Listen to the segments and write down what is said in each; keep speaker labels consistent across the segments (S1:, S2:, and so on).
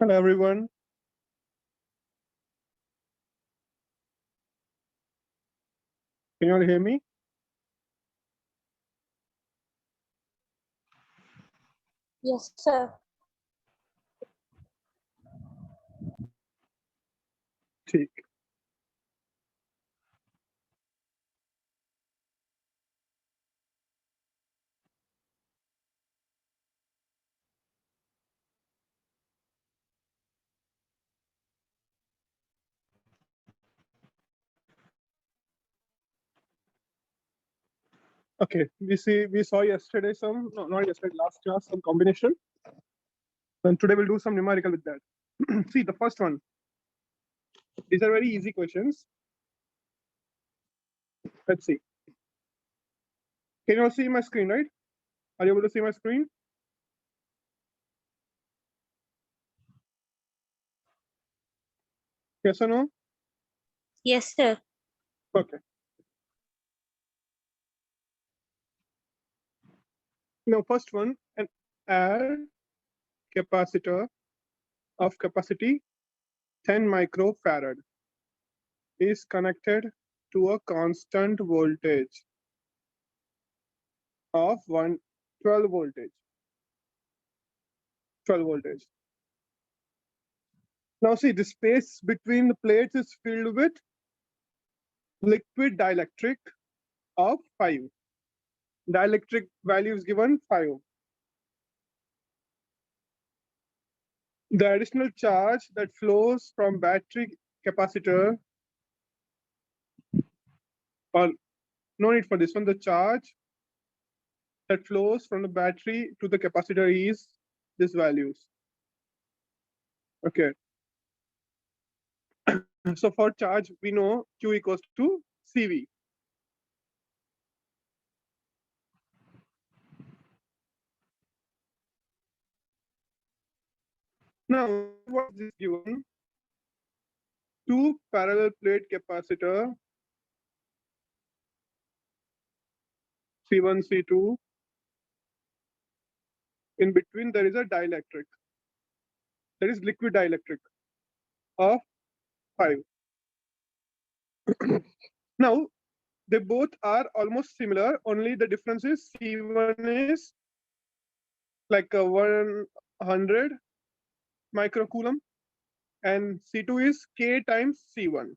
S1: Hello, everyone. Can you all hear me?
S2: Yes, sir.
S1: ठीक. Okay, we saw yesterday some, no, not yesterday, last class, some combination. And today we'll do some numerical with that. See, the first one. These are very easy questions. Let's see. Can you all see my screen, right? Are you able to see my screen? Yes or no?
S2: Yes, sir.
S1: Okay. Now, first one, an add capacitor of capacity 10 microfarad is connected to a constant voltage of 12 voltage. 12 voltage. Now see, the space between the plates is filled with liquid dielectric of 5. Dielectric value is given 5. The additional charge that flows from battery capacitor, or no need for this one, the charge that flows from the battery to the capacitor is this values. Okay. So for charge, we know Q equals to CV. Now, what is given? 2 parallel plate capacitor, C1, C2. In between, there is a dielectric. There is liquid dielectric of 5. Now, they both are almost similar, only the difference is C1 is like a 100 microcoulomb and C2 is K times C1.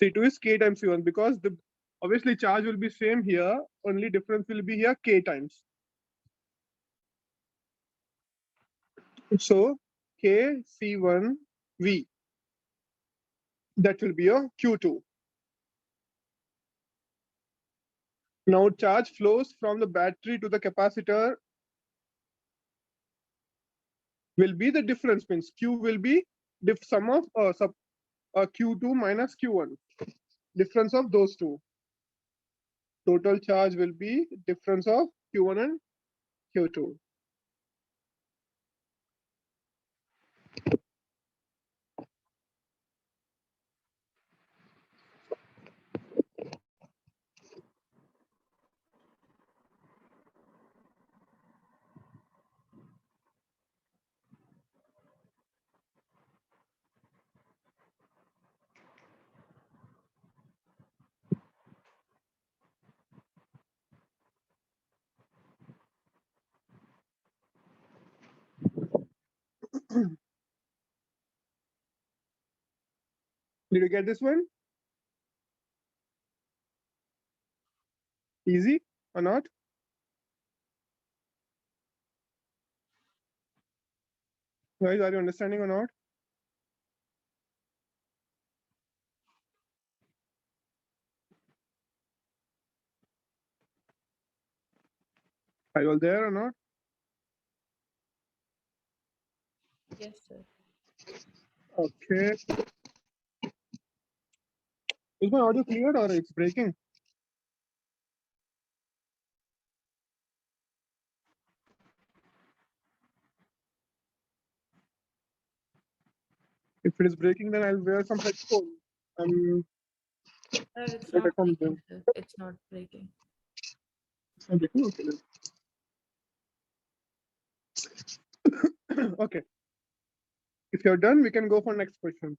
S1: C2 is K times C1 because the obviously charge will be same here, only difference will be here K times. So K C1 V, that will be your Q2. Now charge flows from the battery to the capacitor will be the difference, means Q will be the sum of Q2 minus Q1, difference of those two. Total charge will be difference of Q1 and Q2. Did you get this one? Easy or not? Guys, are you understanding or not? Are you all there or not?
S3: Yes, sir.
S1: Okay. Is my audio cleared or it's breaking? If it is breaking, then I'll wear some headphones.
S3: Sir, it's
S1: Like
S3: not
S1: I come
S3: breaking, sir. It's not breaking.
S1: It's not breaking? Okay, then. Okay. If you're done, we can go for next question.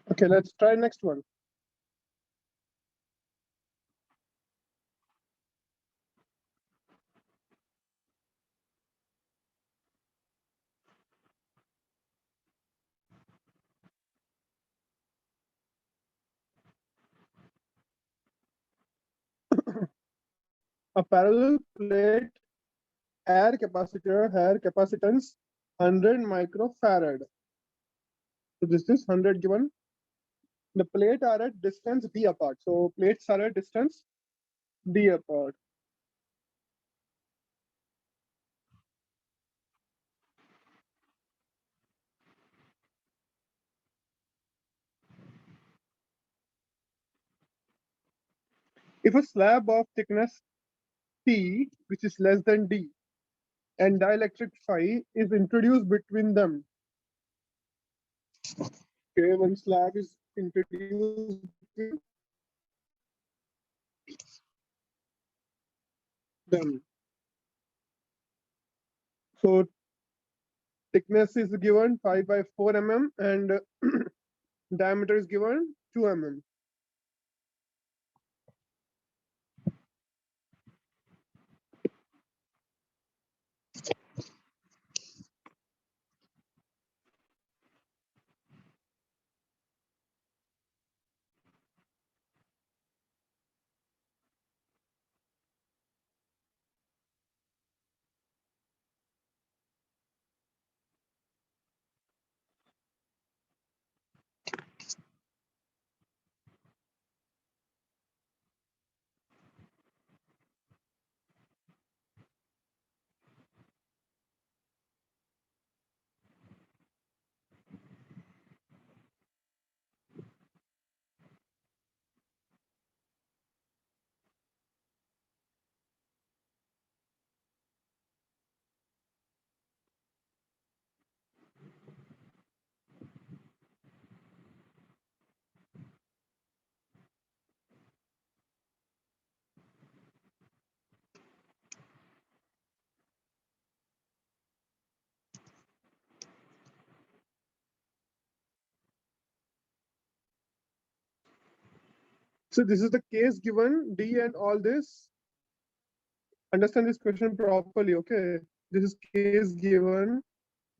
S1: Okay, let's try next one. A parallel plate air capacitance 100 microfarad. So this is 100 given. The plate are at distance d apart. So plates are at distance d apart. If a slab of thickness T, which is less than D, and dielectric phi is introduced between them. Okay, one slab is introduced between them. So thickness is given 5 by 4 mm and diameter is given 2 mm. So this is the case given D and all this. Understand this question properly, okay? This is case given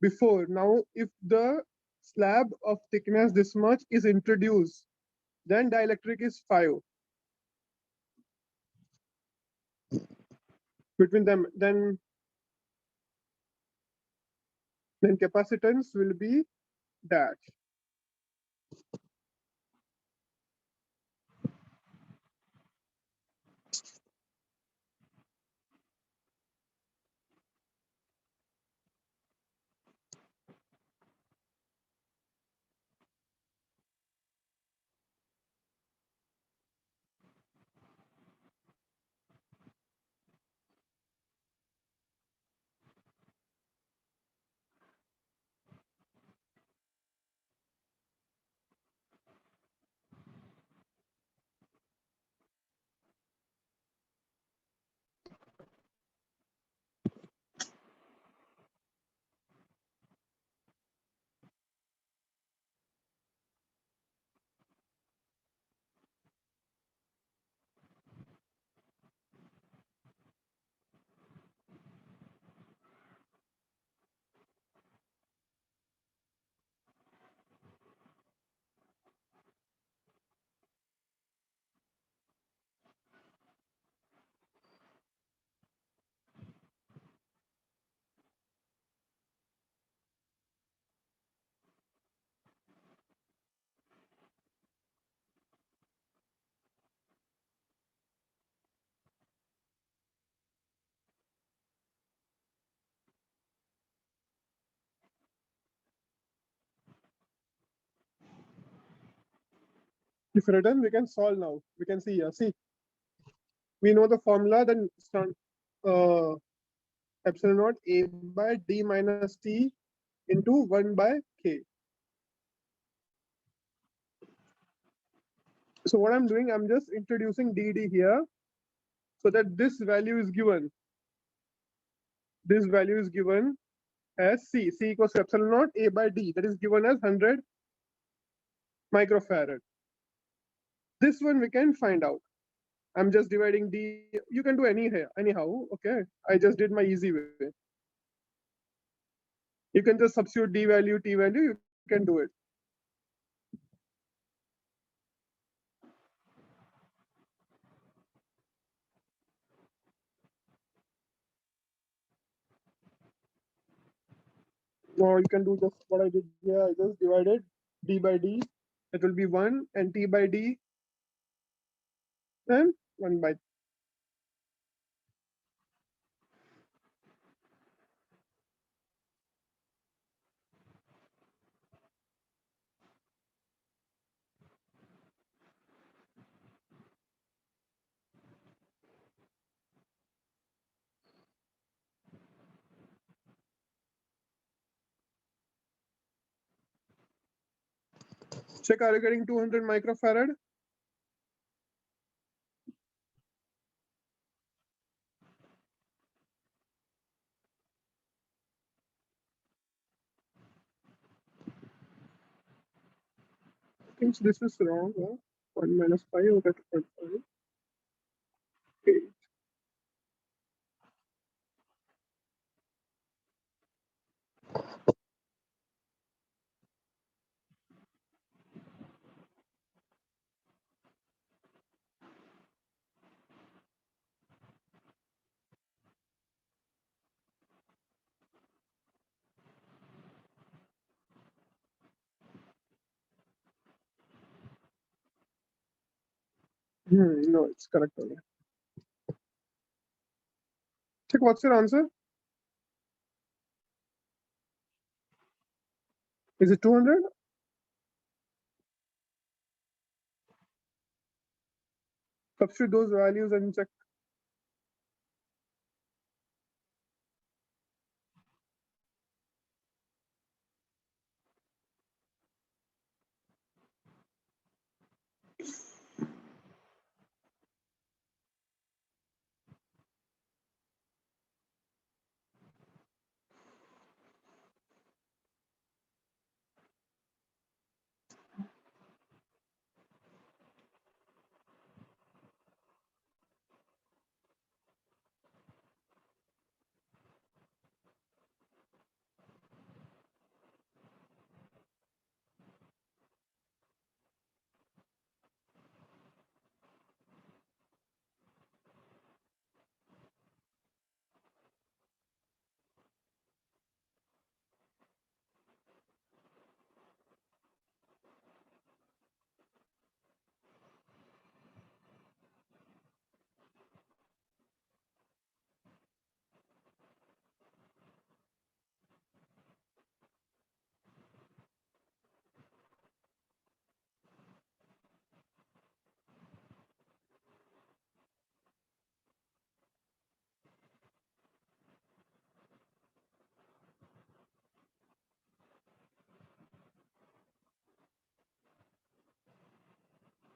S1: before. Now, if the slab of thickness this much is introduced, then dielectric is 5 between them. Then capacitance will be dash. If written, we can solve now. We can see here. See, we know the formula. Then epsilon naught a by d minus t into 1 by k. So what I'm doing, I'm just introducing dd here so that this value is given. This value is given as C. C equals to epsilon naught A by D. That is given as 100 microfarad. This one we can find out. I'm just dividing D. You can do anyhow. Okay. I just did my easy way. You can just substitute D value, T value. You can do it. Or you can do just what I did here. I just divided D by D. It will be 1 and T by D and 1 by. Check, are you getting 200 microfarad? I think this is wrong. Huh? 1 minus 5 over 2.5. Okay. No, it's correct only. Check, what's your answer? Is it 200? Substitute those values and check.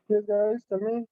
S1: Yes, guys, tell me.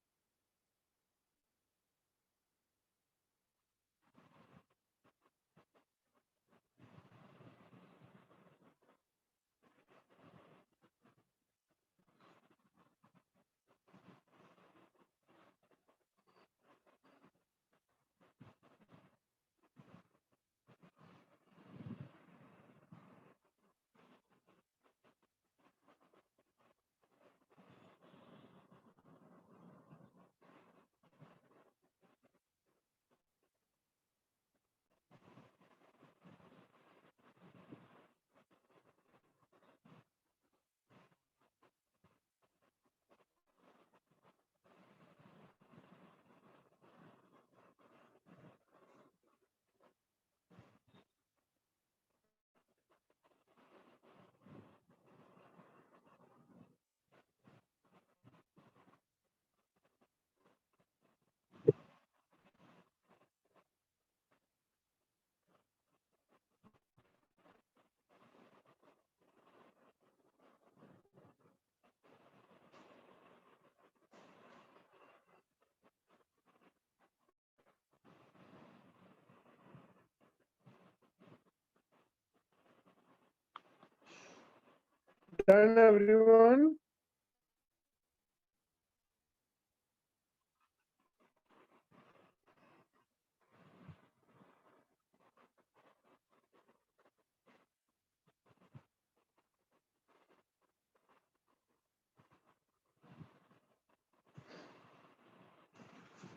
S1: Done, everyone?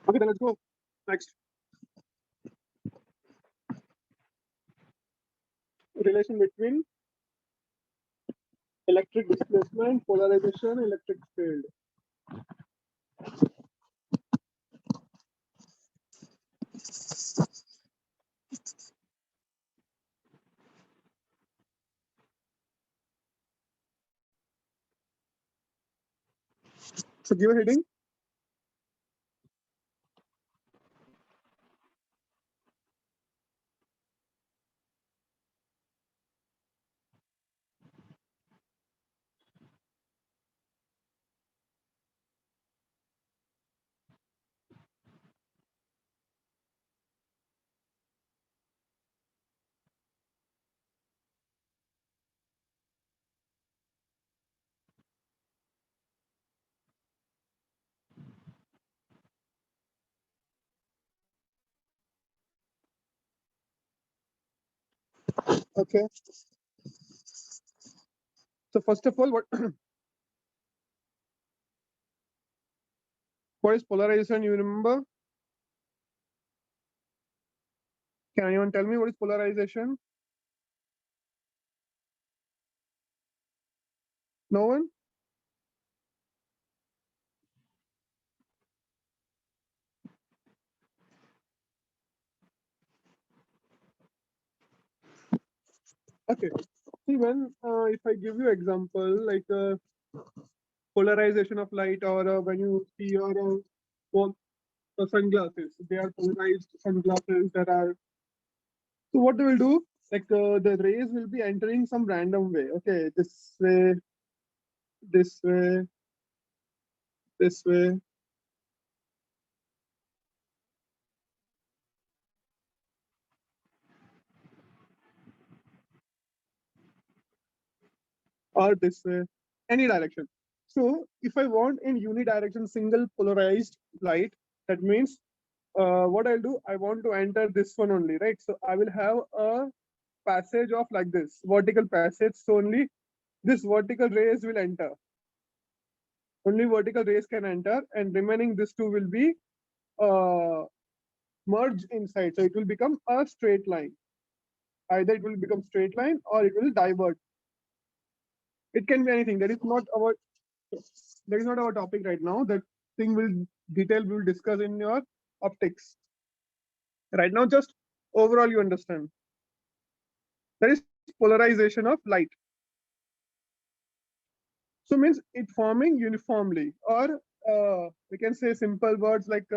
S1: Okay, then let's go. Next. Relation between electric displacement, polarization, electric field. So give a heading. Okay. So first of all, what is polarization? You remember? Can anyone tell me what is polarization? No one? Okay. See, when if I give you example like polarization of light, or when you see your sunglasses, they are polarized sunglasses that are. So what they will do? Like the rays will be entering some random way. Okay, this way, this way, this way. Or this way, any direction. So if I want in unidirection single polarized light, that means what I'll do, I want to enter this one only, right? So I will have a passage of like this, vertical passage. So only this vertical rays will enter. Only vertical rays can enter, and remaining this two will be merged inside. So it will become a straight line. Either it will become straight line or it will divert. It can be anything. That is not our topic right now. That thing will detail we will discuss in your optics. Right now, just overall you understand. That is polarization of light. So means it forming uniformly, or we can say simple words like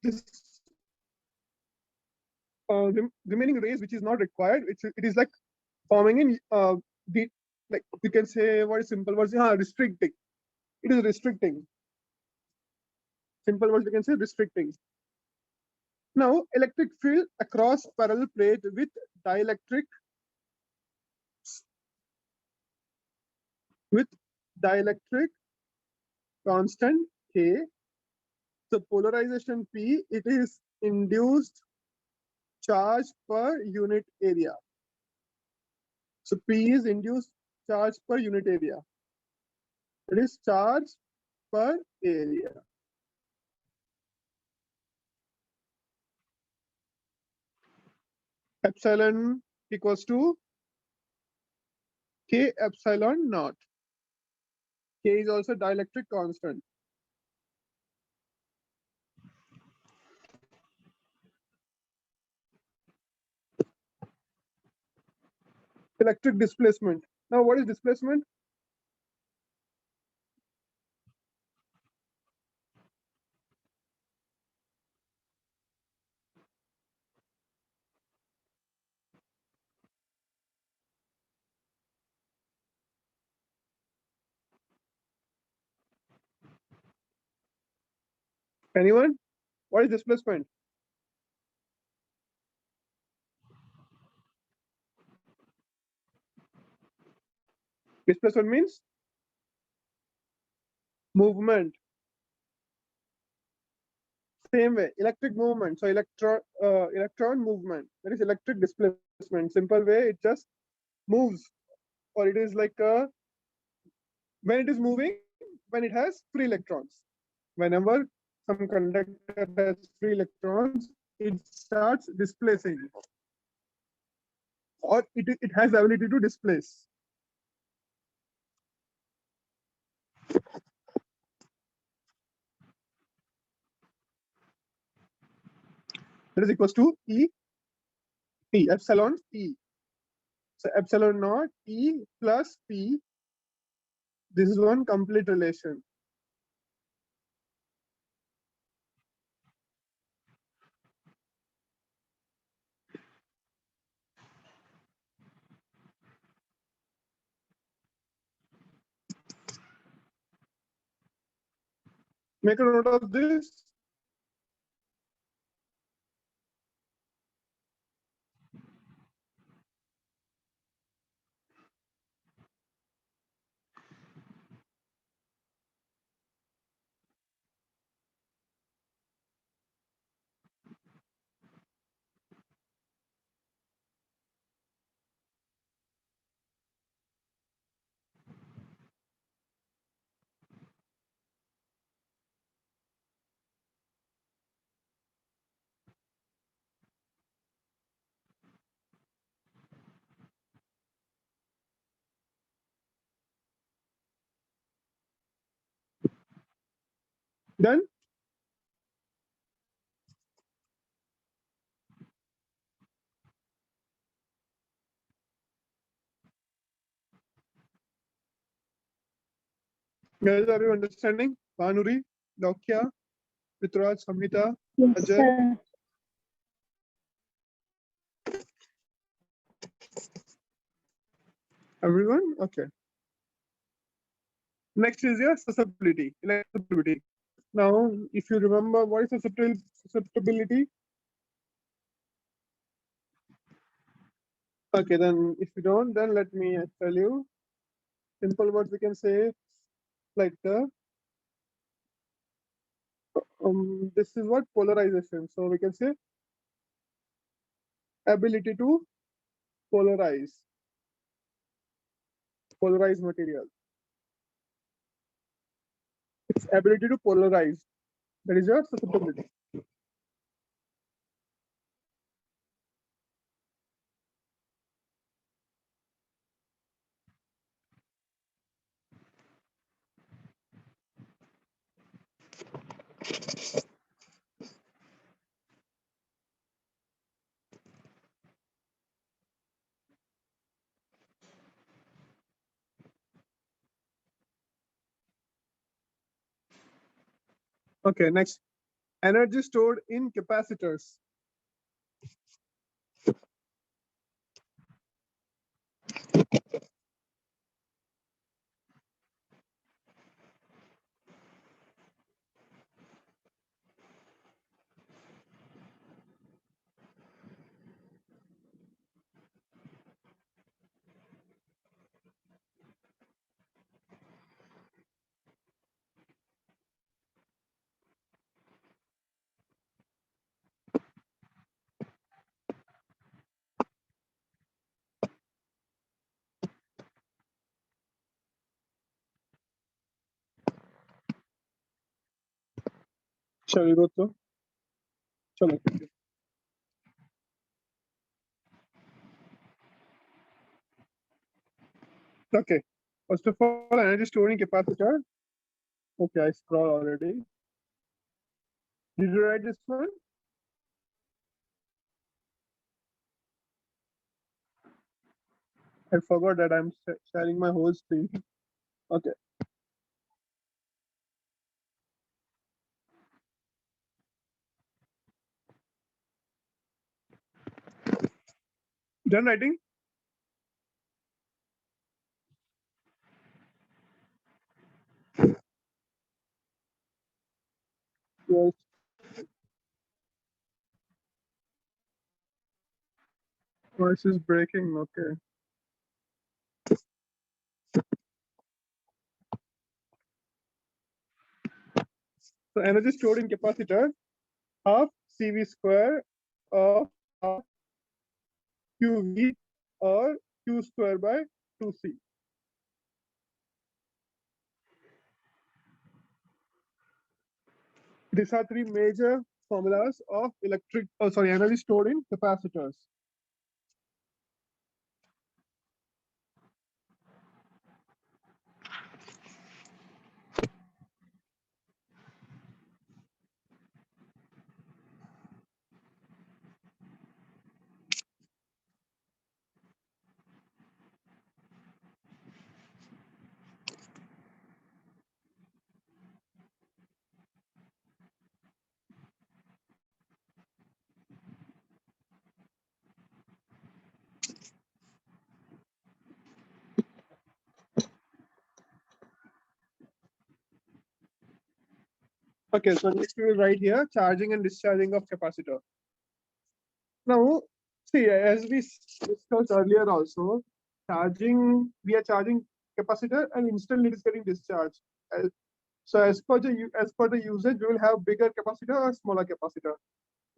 S1: this remaining rays which is not required. It is like forming in the, like you can say what is simple words? Restricting. It is restricting. Simple words we can say restricting. Now electric field across parallel plate with dielectric constant K. So polarization P, it is induced charge per unit area. So P is induced charge per unit area. It is charge per area. Epsilon equals to K epsilon naught. K is also dielectric constant. Electric displacement. Now what is displacement? Anyone? What is displacement? Displacement means movement. Same way, electric movement. So electron movement. That is electric displacement. Simple way, it just moves, or it is like when it is moving, when it has free electrons. Whenever some conductor has free electrons, it starts displacing, or it has the ability to displace. That is equals to epsilon E. So epsilon naught E plus P. This is one complete relation. Make a note of this. Done? Guys, are you understanding? Banuri, Lokya, Pitraj, Samhita,
S2: Yes,
S1: Ajay.
S2: sir.
S1: Everyone? Okay. Next is your susceptibility, electrosusceptibility. Now, if you remember, what is susceptibility? Okay, then if you don't, then let me tell you. Simple words we can say like this is what polarization. So we can say ability to polarize material. It's ability to polarize. That is your susceptibility. Okay, next. Energy stored in capacitors. Shall we go through? Chalo. Okay. First of all, energy stored in capacitor. Okay, I scroll already. Did you write this one? I forgot that I'm sharing my whole screen. Okay. Done writing? Yes. Voice is breaking. Okay. So energy stored in capacitor half CV square of half QV or Q square by 2C. These are three major formulas of energy stored in capacitors. Okay, so next we will write here charging and discharging of capacitor. Now, see, as we discussed earlier also, we are charging capacitor and instantly it is getting discharged. So as per the usage, we will have bigger capacitor or smaller capacitor.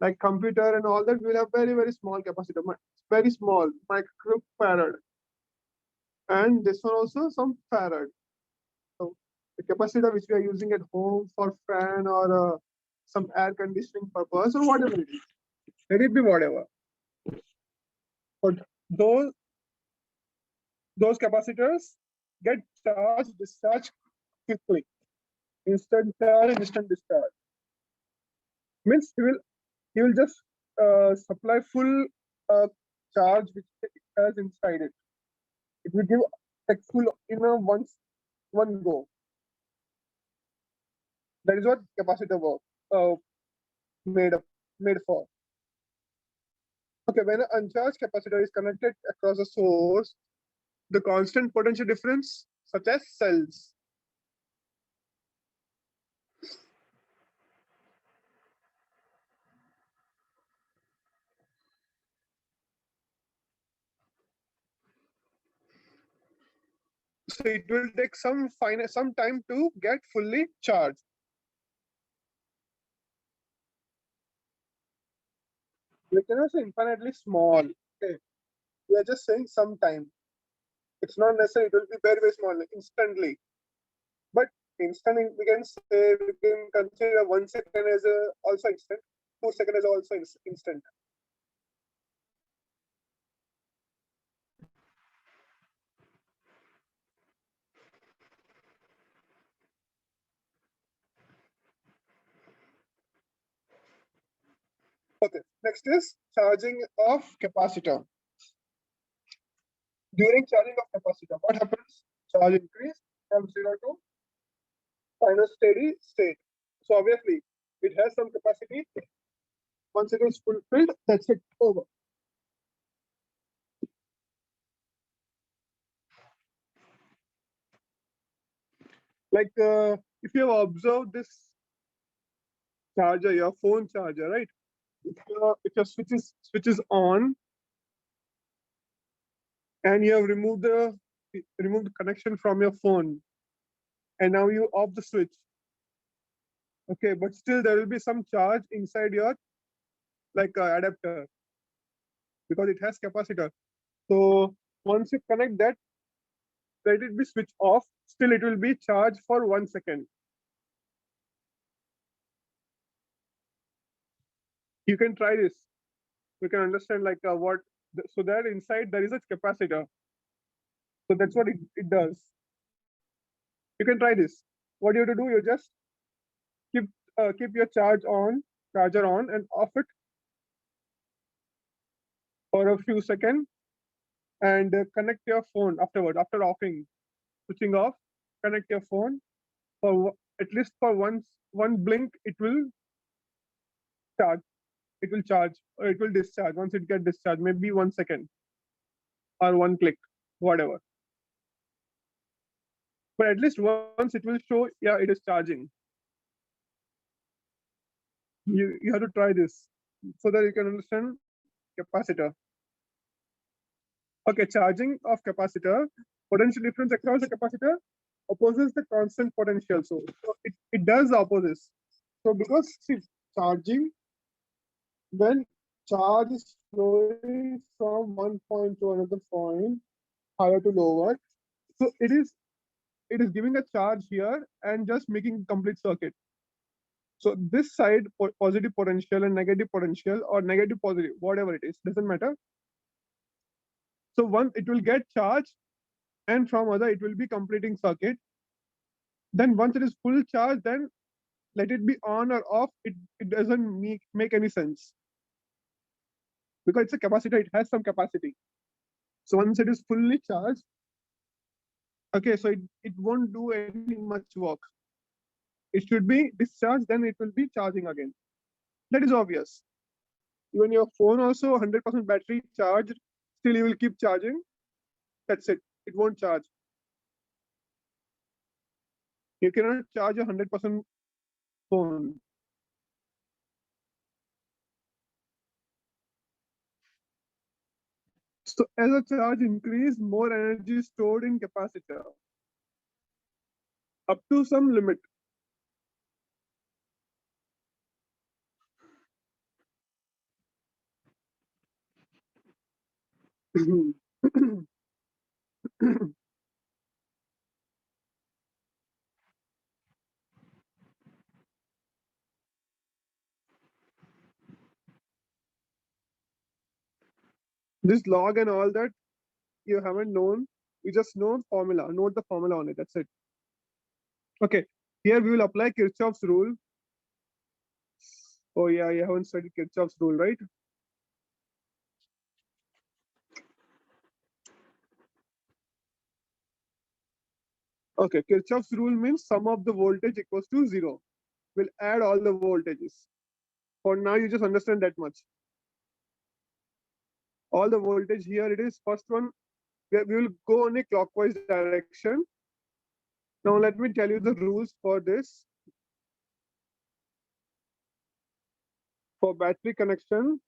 S1: Like computer and all that, we will have very, very small capacitor, very small, microfarad. And this one also some farad. So the capacitor which we are using at home for fan or some air conditioning purpose or whatever it is, let it be whatever. But those capacitors get charged, discharged quickly. Instant charge and instant discharge. Means he will just supply full charge which it has inside it. It will give like full in a one go. That is what capacitor work made for. Okay, when an uncharged capacitor is connected across a source, the constant potential difference, such as cells. So it will take some time to get fully charged. We cannot say infinitely small. Okay, we are just saying some time. It's not necessary. It will be very, very small instantly. But instantly, we can consider 1 second as also instant. 2 seconds as also instant. Okay, next is charging of capacitor. During charging of capacitor, what happens? Charge increase from 0 to final steady state. So obviously, it has some capacity. Once it is fulfilled, that's it, over. Like if you have observed this charger, your phone charger, right? If your switch is on, and you have removed the connection from your phone, and now you off the switch. Okay, but still there will be some charge inside your adapter because it has capacitor. So once you connect that, let it be switched off. Still, it will be charged for 1 second. You can try this. You can understand what. So that inside there is a capacitor. So that's what it does. You can try this. What you have to do, you just keep your charger on and off it for a few seconds, and connect your phone afterward. After switching off, connect your phone for at least for one blink. It will charge. It will charge or it will discharge. Once it gets discharged, maybe 1 second or one click, whatever. But at least once it will show, yeah, it is charging. You have to try this so that you can understand capacitor. Okay, charging of capacitor. potential difference across the capacitor opposes the constant potential. So it does the opposite. So because see, charging, when charge is flowing from one point to another point, higher to lower, so it is giving a charge here and just making complete circuit. So this side positive potential and negative potential, or negative positive, whatever it is, doesn't matter. So one, it will get charged, and from other it will be completing circuit. Then once it is full charge, then let it be on or off, it doesn't make any sense, because it's a capacitor, it has some capacity. So once it is fully charged, okay, so it won't do any much work. It should be discharged, then it will be charging again. That is obvious. Even your phone also 100% battery charged, still you will keep charging. That's it. It won't charge. You cannot charge a 100% phone. So as a charge increase, more energy is stored in capacitor up to some limit. This log and all that you haven't known. You just know formula. Note the formula on it. That's it. Okay. Here we will apply Kirchhoff's rule. Oh yeah, you haven't studied Kirchhoff's rule, right? Okay, Kirchhoff's rule means sum of the voltage equals to 0. We'll add all the voltages. For now, you just understand that much. All the voltage here, it is first one, we will go in a clockwise direction. Now let me tell you the rules for this. For battery connection,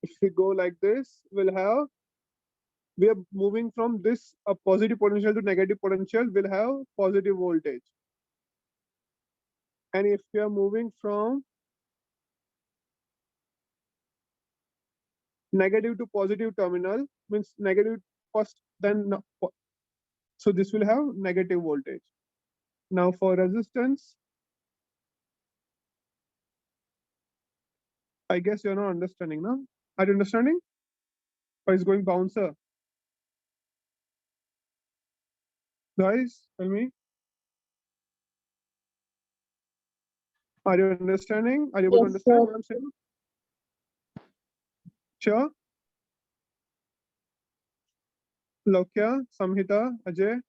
S1: if we go like this, we are moving from this a positive potential to negative potential, we'll have positive voltage. And if we are moving from negative to positive terminal, means negative first, then no, so this will have negative voltage. Now for resistance, I guess you're not understanding now. Are you understanding? Or is going bouncer? Guys, tell me. Are you understanding? Are you able to understand what I'm saying? Sure. Lokya, Samhita, Ajay.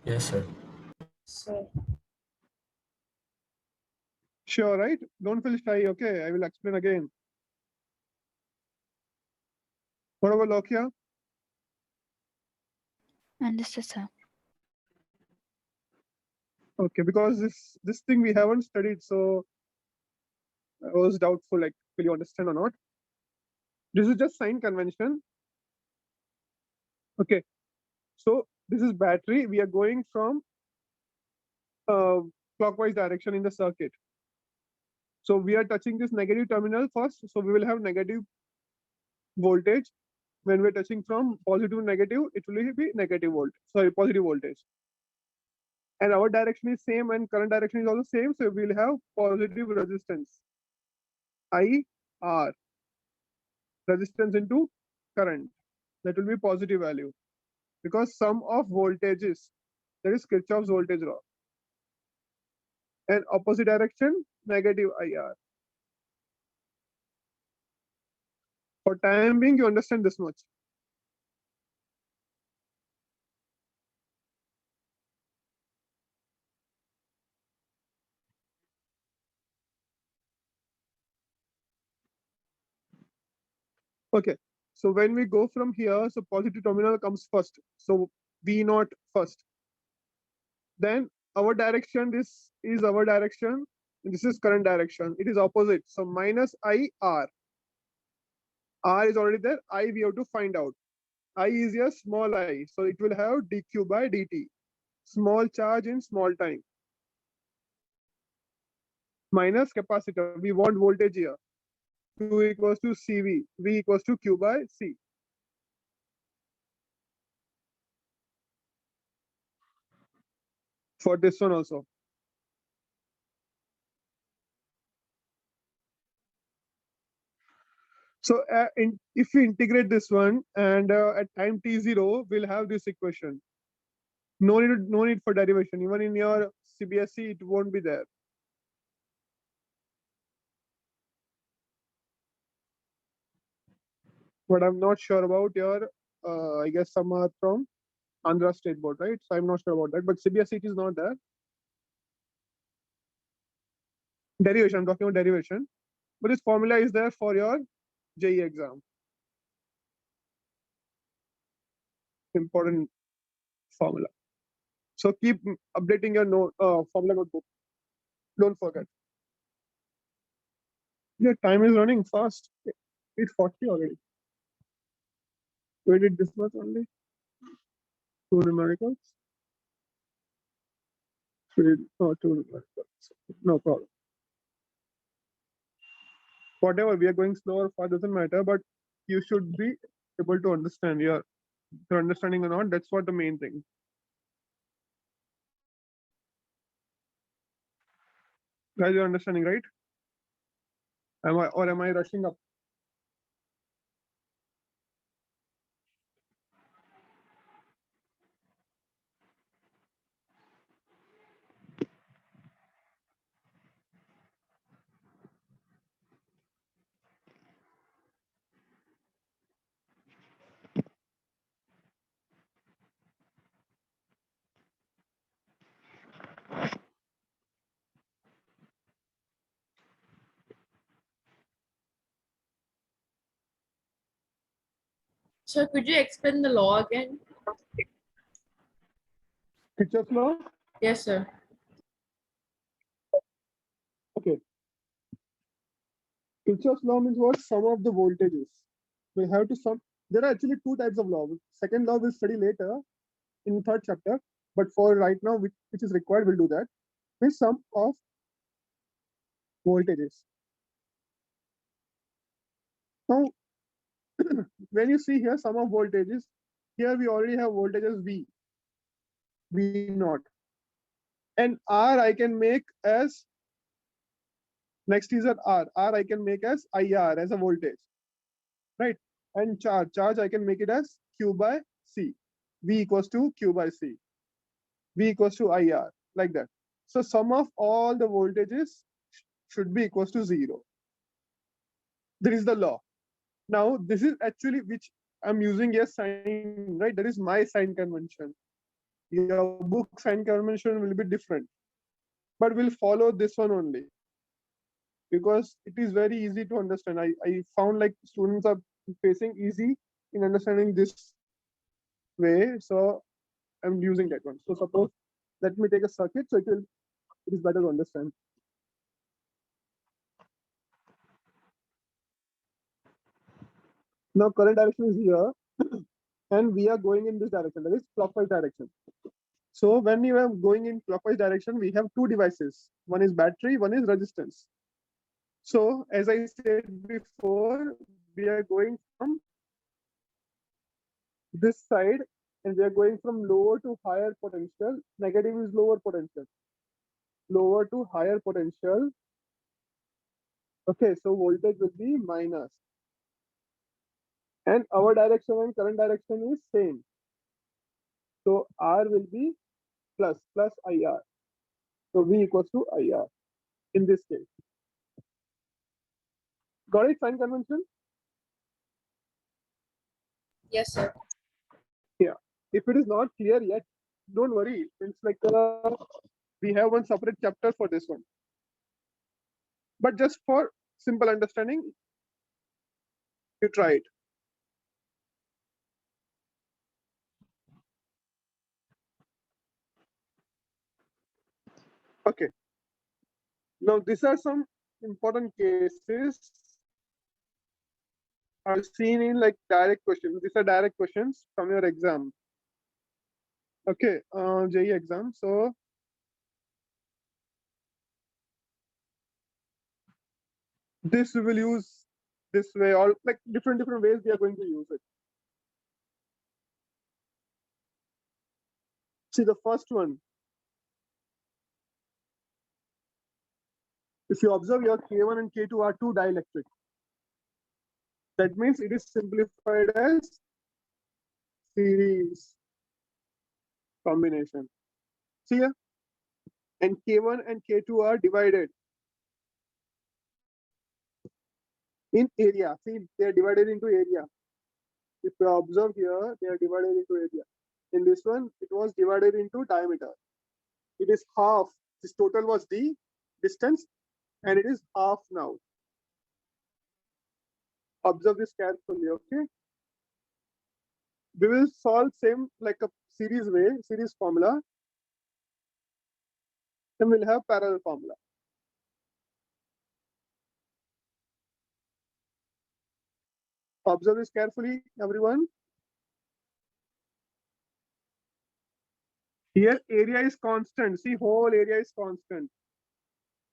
S4: Yes, sir.
S3: Sir.
S1: Sure, right? Don't feel shy. Okay, I will explain again. What about Lokya?
S5: Understood, sir.
S1: Okay, because this thing we haven't studied, so I was doubtful, like, will you understand or not? This is just sign convention. Okay, so this is battery. We are going from clockwise direction in the circuit. So we are touching this negative terminal first. So we will have negative voltage. When we're touching from positive to negative, it will be negative volt. Sorry, positive voltage. And our direction is same and current direction is also same. So we'll have positive resistance. IR. Resistance into current. That will be positive value. Because sum of voltages, that is Kirchhoff's voltage law. And opposite direction, negative IR. For time being, you understand this much. Okay, so when we go from here, so positive terminal comes first. So V0 first. Then our direction, this is our direction. And this is current direction. It is opposite. So minus IR. R is already there. I we have to find out. I is a small I, so it will have dq by dt, small charge in small time, minus capacitor. We want voltage here. Q equals to CV, V equals to Q by C. For this one also. So if we integrate this one and at time t0, we'll have this equation. No need for derivation. Even in your CBSE, it won't be there. But I'm not sure about your, I guess some are from Andhra State Board, right? So I'm not sure about that. But CBSE, it is not there. Derivation, I'm talking about derivation. But this formula is there for your JEE exam. Important formula. So keep updating your formula notebook. Don't forget. Your time is running fast. 8:40 already. We did this much only. 2 numericals. 2 numericals. No problem. Whatever, we are going slow or fast doesn't matter, but you should be able to understand. Your understanding or not, that's what the main thing. Guys, you're understanding, right? Am I rushing up?
S3: Sir, could you explain the law again?
S1: Kirchhoff's law?
S3: Yes, sir.
S1: Okay. Kirchhoff's law means what? Sum of the voltages. We have to sum. There are actually two types of law. Second law we'll study later in third chapter. But for right now, which is required, we'll do that. With sum of voltages. Now, when you see here sum of voltages, here we already have voltages V naught. And R I can make as, next is an R. R I can make as IR as a voltage. Right? And charge I can make it as Q by C. V equals to Q by C. V equals to IR, like that. So sum of all the voltages should be equals to 0. There is the law. Now this is actually which I'm using a sign, right? That is my sign convention. Your book sign convention will be different, but we'll follow this one only because it is very easy to understand. I found like students are facing easy in understanding this way, so I'm using that one. So suppose let me take a circuit, so it is better to understand. Now current direction is here, and we are going in this direction, that is clockwise direction. So when we are going in clockwise direction, we have two devices. One is battery, one is resistance. So as I said before, we are going from this side and we are going from lower to higher potential. Negative is lower potential. Lower to higher potential. Okay, so voltage will be minus. And our direction and current direction is same. So R will be plus IR. So V equals to IR in this case. Got it, sign convention?
S3: Yes, sir.
S1: Yeah. If it is not clear yet, don't worry. It's like we have one separate chapter for this one. But just for simple understanding, you try it. Okay. Now these are some important cases I've seen in like direct questions. These are direct questions from your exam. Okay, JEE exam. So this we will use this way, all like different ways we are going to use it. See the first one. If you observe, your K1 and K2 are two dielectric. That means it is simplified as series combination. See here? And K1 and K2 are divided in area. See, they are divided into area. If you observe here, they are divided into area. In this one, it was divided into diameter. It is half. This total was the distance, and it is half now. Observe this carefully, okay? We will solve same like a series way, series formula, and we'll have parallel formula. Observe this carefully, everyone. Here, area is constant. See, whole area is constant.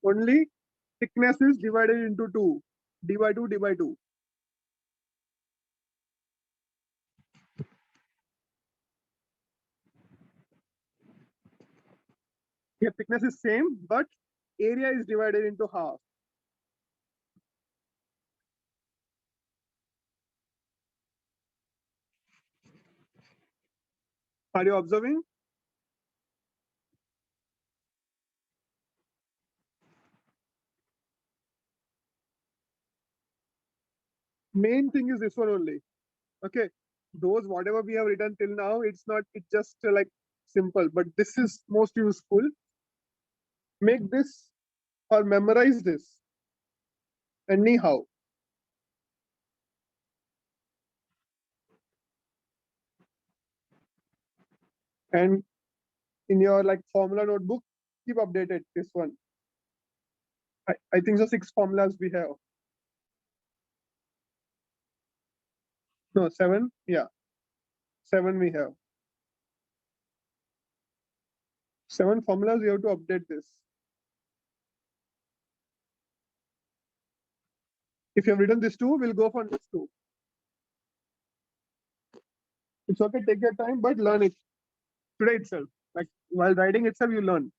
S1: Only thickness is divided into 2. D by 2, D by 2. Here, thickness is same, but area is divided into half. Are you observing? Main thing is this one only. Okay, those whatever we have written till now, it's just like simple, but this is most useful. Make this or memorize this anyhow. And in your like formula notebook, keep updated this one. I think so 6 formulas we have. No, 7. Yeah, 7 we have. 7 formulas, you have to update this. If you have written this 2, we'll go for this 2. It's okay, take your time, but learn it today itself. Like while writing itself, you learn.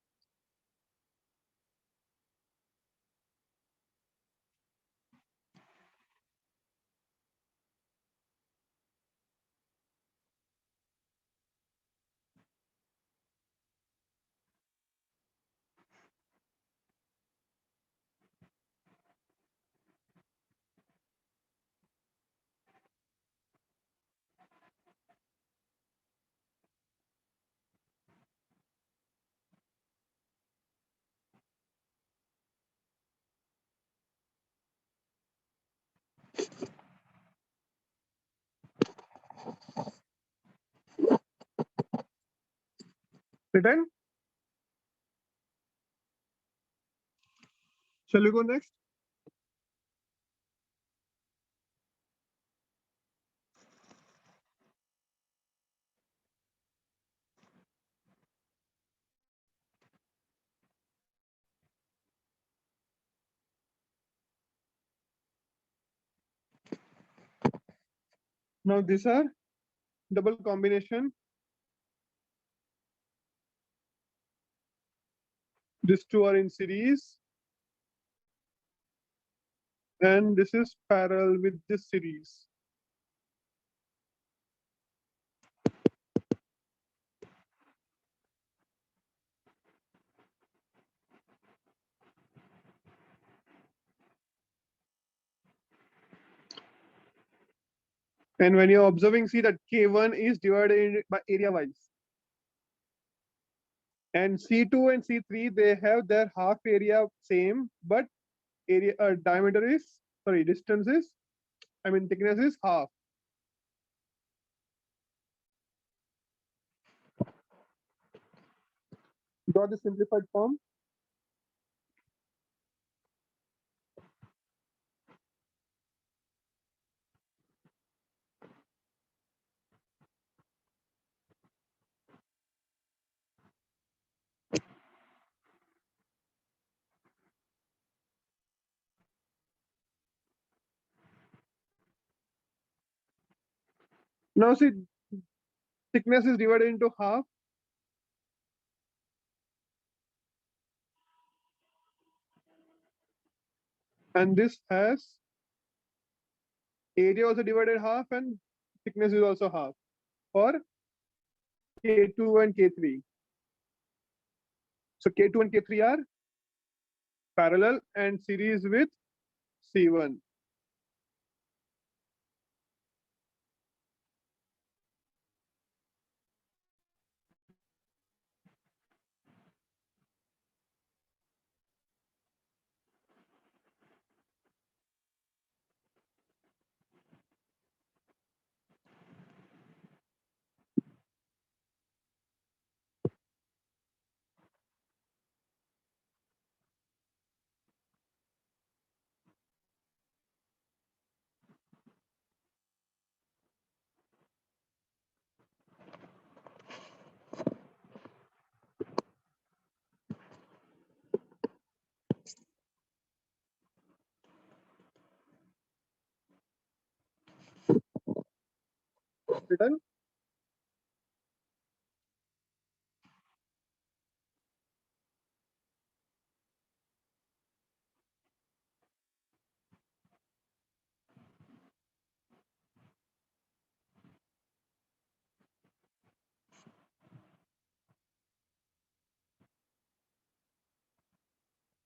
S1: Written? Shall we go next? Now these are double combination. These 2 are in series. And this is parallel with this series. And when you're observing, see that K1 is divided by area wise. And C2 and C3, they have their half area same, but area diameter is, sorry, distance is, I mean thickness is half. Got the simplified form? Now see, thickness is divided into half. And this has area also divided half and thickness is also half for K2 and K3. So K2 and K3 are parallel and series with C1. Written.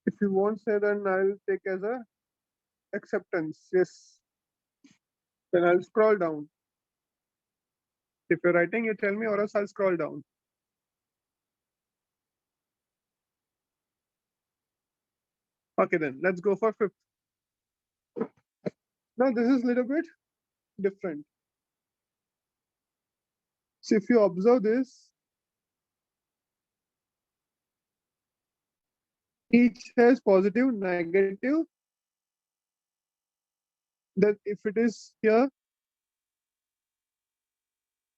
S1: If you won't say, then I'll take as a acceptance. Yes. Then I'll scroll down. If you're writing, you tell me, or else I'll scroll down. Okay, then let's go for fifth. Now this is a little bit different. So if you observe this, each has positive, negative. That if it is here,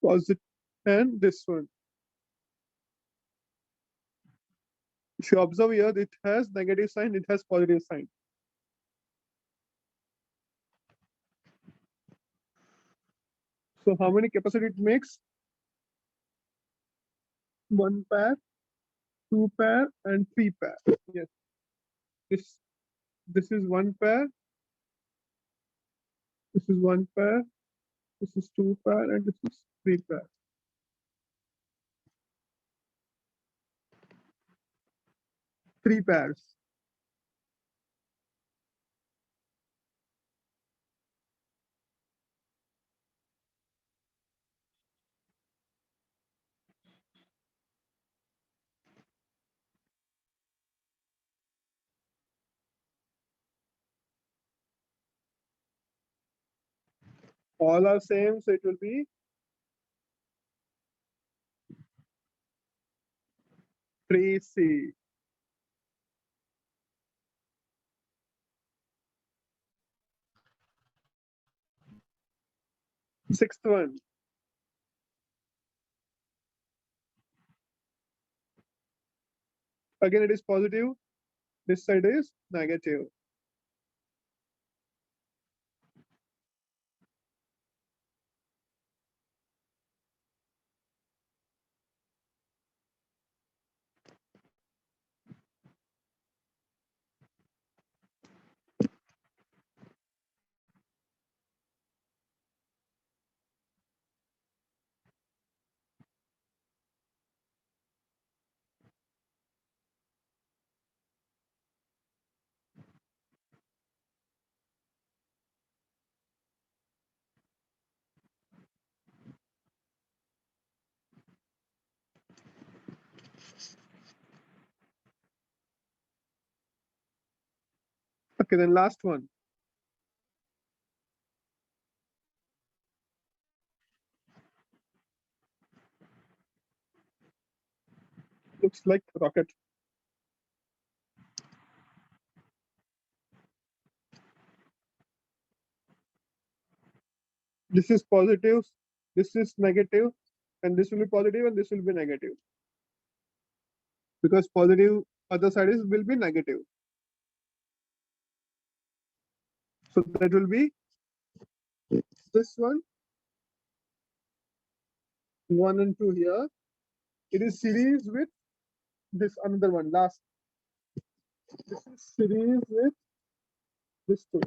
S1: positive, and this one. If you observe here, it has negative sign, it has positive sign. So how many capacity it makes? One pair, two pair, and three pair. Yes. This is one pair. This is one pair. This is two pair, and this is three pair. Three pairs. All are same, so it will be 3C. Sixth one. Again, it is positive. This side is negative. Okay, then last one. Looks like rocket. This is positive, this is negative, and this will be positive, and this will be negative. Because positive other side is will be negative. So that will be this one 1 and 2 here. It is series with this another one last. This is series with this 2.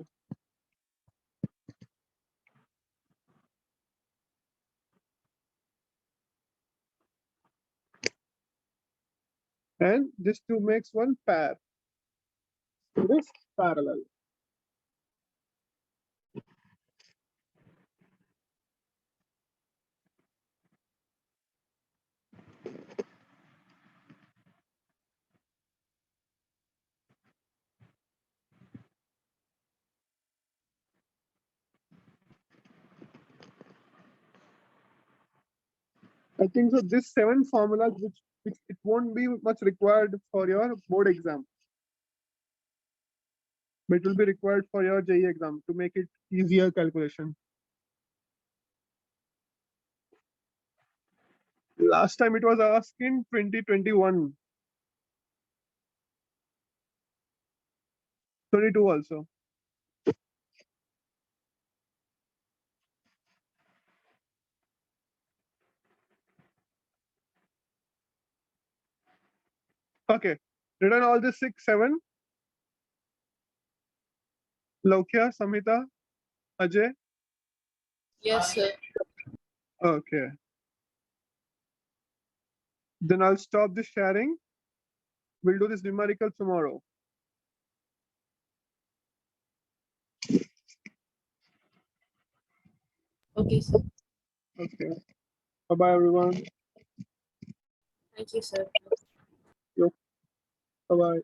S1: And this 2 makes one pair. It is parallel. I think so. This 7 formulas, which it won't be much required for your board exam, but it will be required for your JEE exam to make it easier calculation. Last time it was asked in 2021, 22 also. Okay, written all this 6, 7. Laukya, Samhita, Ajay.
S3: Yes, sir.
S1: Okay. Then I'll stop this sharing. We'll do this numerical tomorrow.
S3: Okay, sir.
S1: Okay. Bye-bye, everyone.
S3: Thank you, sir.
S1: Bye-bye.